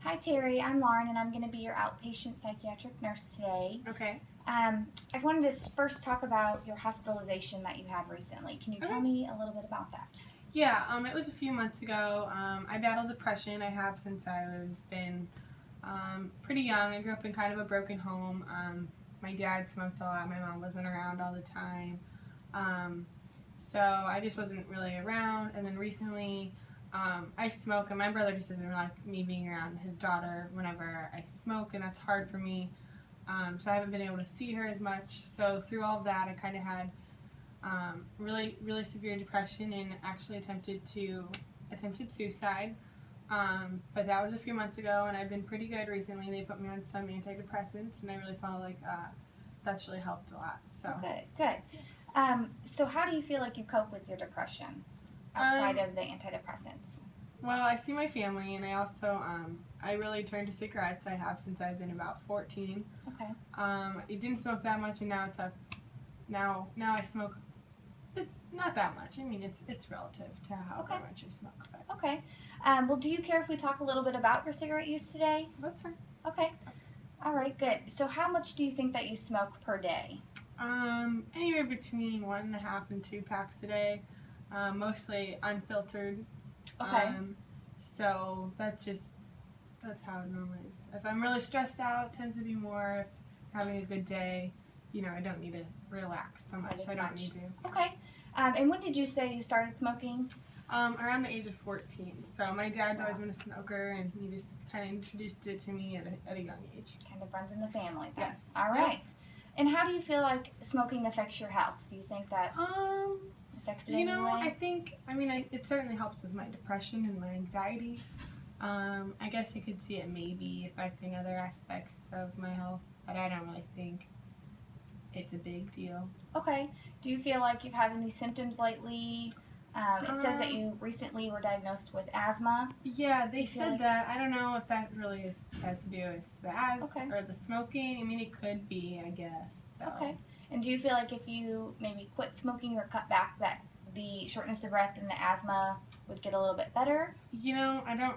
Hi Terry, I'm Lauren and I'm going to be your outpatient psychiatric nurse today. Okay. I wanted to first talk about your hospitalization that you had recently. Can you tell me a little bit about that? Yeah, it was a few months ago. I battled depression. I have since I was been pretty young. I grew up in kind of a broken home. My dad smoked a lot. My mom wasn't around all the time. So I just wasn't really around. And then recently, I smoke, and my brother just doesn't really like me being around his daughter whenever I smoke, and that's hard for me. So I haven't been able to see her as much. So through all of that, I kind of had really severe depression and actually attempted suicide. But that was a few months ago, and I've been pretty good recently. They put me on some antidepressants, and I really felt like that's really helped a lot. So Good. So how do you feel like you cope with your depression outside of the antidepressants? Well, I see my family, and I also I really turned to cigarettes. I have since I've been about 14. Okay. I didn't smoke that much, and now I smoke, but not that much. I mean, it's relative to how much I smoke. But. Okay. Well, do you care if we talk a little bit about your cigarette use today? That's fine. Okay. All right, good. So how much do you think that you smoke per day? Anywhere between 1.5 and 2 packs a day, mostly unfiltered. Okay. So that's how it normally is. If I'm really stressed out, it tends to be more. If having a good day, I don't need to relax so much. So I don't need to. Okay. And when did you say you started smoking? Around the age of 14. So my dad's always been a smoker, and he just kind of introduced it to me at a young age. Kind of runs in the family then. Yes. All right. And how do you feel like smoking affects your health? Do you think that affects it in any way? I think, it certainly helps with my depression and my anxiety. I guess I could see it maybe affecting other aspects of my health, but I don't really think it's a big deal. Okay. Do you feel like you've had any symptoms lately? It says that you recently were diagnosed with asthma. Yeah, they said that. I don't know if that really has to do with the asthma or the smoking. It could be, I guess. So. Okay. And do you feel like if you maybe quit smoking or cut back, that the shortness of breath and the asthma would get a little bit better? I don't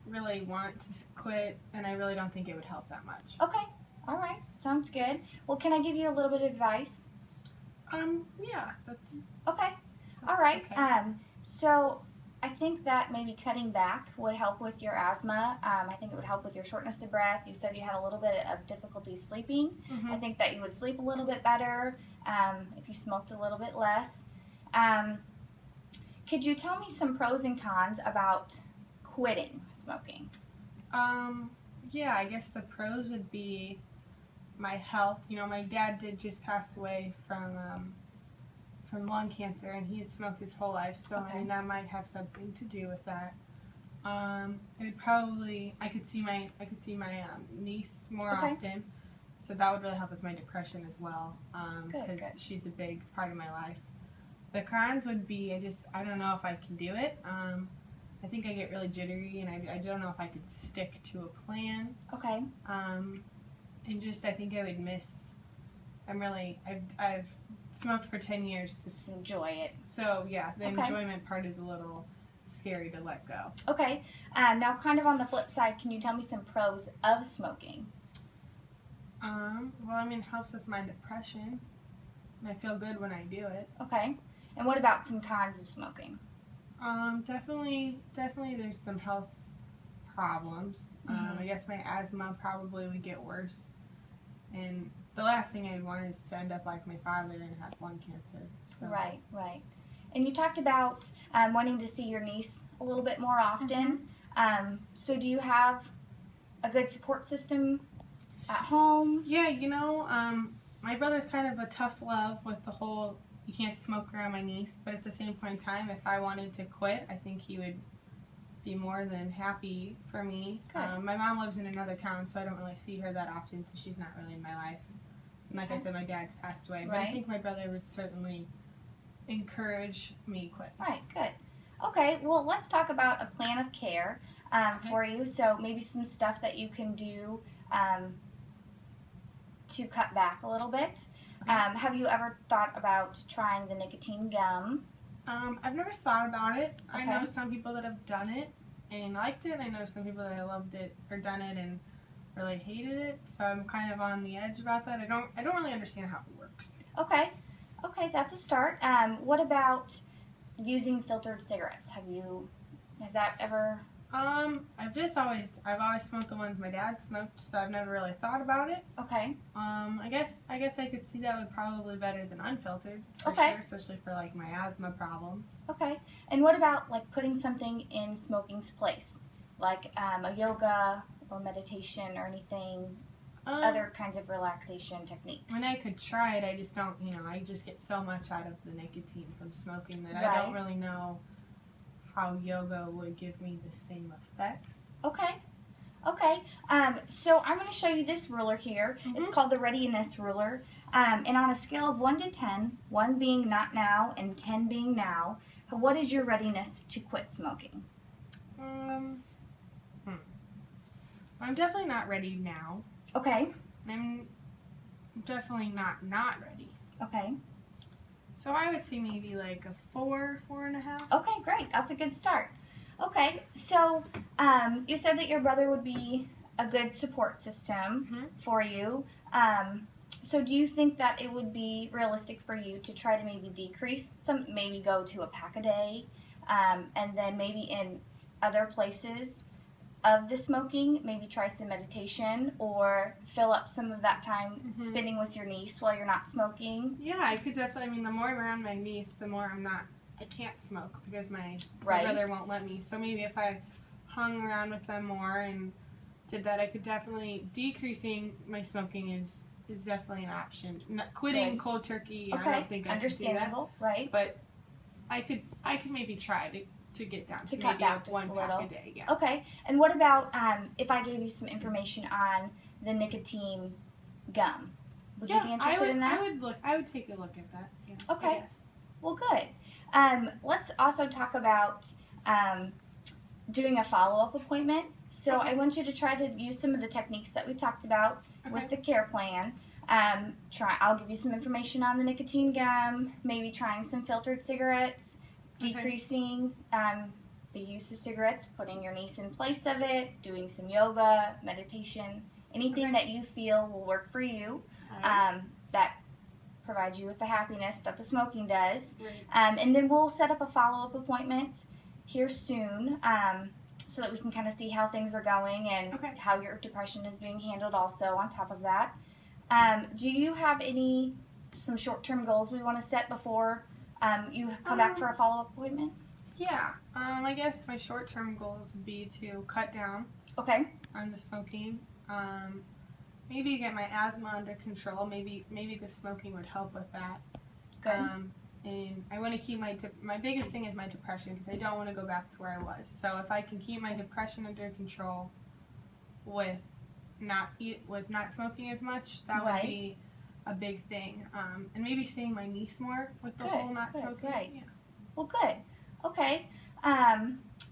really want to quit, and I really don't think it would help that much. Okay. All right. Sounds good. Well, can I give you a little bit of advice? Yeah, that's... Okay. All right. Okay. So I think that maybe cutting back would help with your asthma. I think it would help with your shortness of breath. You said you had a little bit of difficulty sleeping. Mm-hmm. I think that you would sleep a little bit better if you smoked a little bit less. Could you tell me some pros and cons about quitting smoking? Yeah, I guess the pros would be my health. My dad did just pass away from lung cancer, and he had smoked his whole life, so that might have something to do with that. It would probably I could see my niece more often, so that would really help with my depression as well, because she's a big part of my life. The cons would be I don't know if I can do it. I think I get really jittery, and I don't know if I could stick to a plan. Okay. And I think I would miss. I've smoked for 10 years. Just enjoy it. So yeah, the enjoyment part is a little scary to let go. Okay. Now, kind of on the flip side, can you tell me some pros of smoking? Well, it helps with my depression, and I feel good when I do it. Okay. And what about some cons of smoking? Definitely there's some health problems. Mm-hmm. I guess my asthma probably would get worse. And the last thing I'd want is to end up like my father and have lung cancer. So. Right. And you talked about wanting to see your niece a little bit more often. Mm-hmm. So do you have a good support system at home? Yeah, my brother's kind of a tough love with the whole you can't smoke around my niece, but at the same point in time, if I wanted to quit, I think he would be more than happy for me. My mom lives in another town, so I don't really see her that often, so she's not really in my life. And like I said, my dad's passed away, but I think my brother would certainly encourage me to quit. Right, good. Okay, well, let's talk about a plan of care for you. So maybe some stuff that you can do to cut back a little bit. Have you ever thought about trying the nicotine gum? I've never thought about it. I know some people that have done it. and liked it. I know some people that loved it or done it and really hated it. So I'm kind of on the edge about that. I don't really understand how it works. Okay. Okay, that's a start. What about using filtered cigarettes? Has that ever? I've always smoked the ones my dad smoked, so I've never really thought about it. Okay. I guess I could see that would probably be better than unfiltered for Okay. sure, especially for like my asthma problems. Okay. And what about like putting something in smoking's place, like a yoga or meditation or anything, other kinds of relaxation techniques? When I could try it, I just don't, I just get so much out of the nicotine from smoking that I Right. don't really know how yoga would give me the same effects. Okay. Okay. So I'm going to show you this ruler here. It's called the readiness ruler. And on a scale of 1 to 10, 1 being not now and 10 being now, what is your readiness to quit smoking? I'm definitely not ready now. Okay. I'm definitely not ready. Okay. So I would say maybe like a 4.5. Okay, great. That's a good start. Okay, so you said that your brother would be a good support system for you. So do you think that it would be realistic for you to try to maybe decrease maybe go to a pack a day, and then maybe in other places of the smoking, maybe try some meditation or fill up some of that time spending with your niece while you're not smoking? Yeah, I could definitely. I mean, the more I'm around my niece, the more I can't smoke because my brother won't let me. So maybe if I hung around with them more and did that, I could definitely, decreasing my smoking is definitely an option. Quitting cold turkey, Okay, I don't think I could do that. understandable, right? But I could maybe try to get down to cut maybe back just one a pack little. a day. Yeah. Okay, and what about if I gave you some information on the nicotine gum? Would you be interested in that? I would take a look at that. Yeah. Okay. I guess. Well, good. Let's also talk about doing a follow-up appointment. So I want you to try to use some of the techniques that we talked about with the care plan. I'll give you some information on the nicotine gum, maybe trying some filtered cigarettes, decreasing the use of cigarettes, putting your niece in place of it, doing some yoga, meditation, anything that you feel will work for you, that provides you with the happiness that the smoking does. Right. And then we'll set up a follow-up appointment here soon, so that we can kind of see how things are going and how your depression is being handled also on top of that. Do you have some short-term goals we want to set before you come back for a follow-up appointment? Yeah. I guess my short-term goals would be to cut down on the smoking. Maybe get my asthma under control. Maybe the smoking would help with that. Good. And I want to keep my biggest thing is my depression because I don't want to go back to where I was. So if I can keep my depression under control with not smoking as much, that would be a big thing. And maybe seeing my niece more with the whole not smoking. Right. Yeah. Well, good. Okay.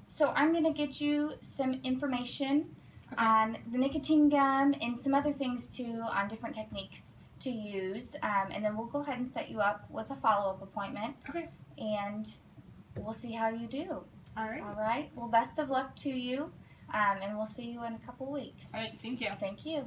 So I'm going to get you some information on the nicotine gum and some other things too on different techniques to use. And then we'll go ahead and set you up with a follow-up appointment. Okay. And we'll see how you do. All right. All right. Well, best of luck to you. And we'll see you in a couple weeks. All right. Thank you. Thank you.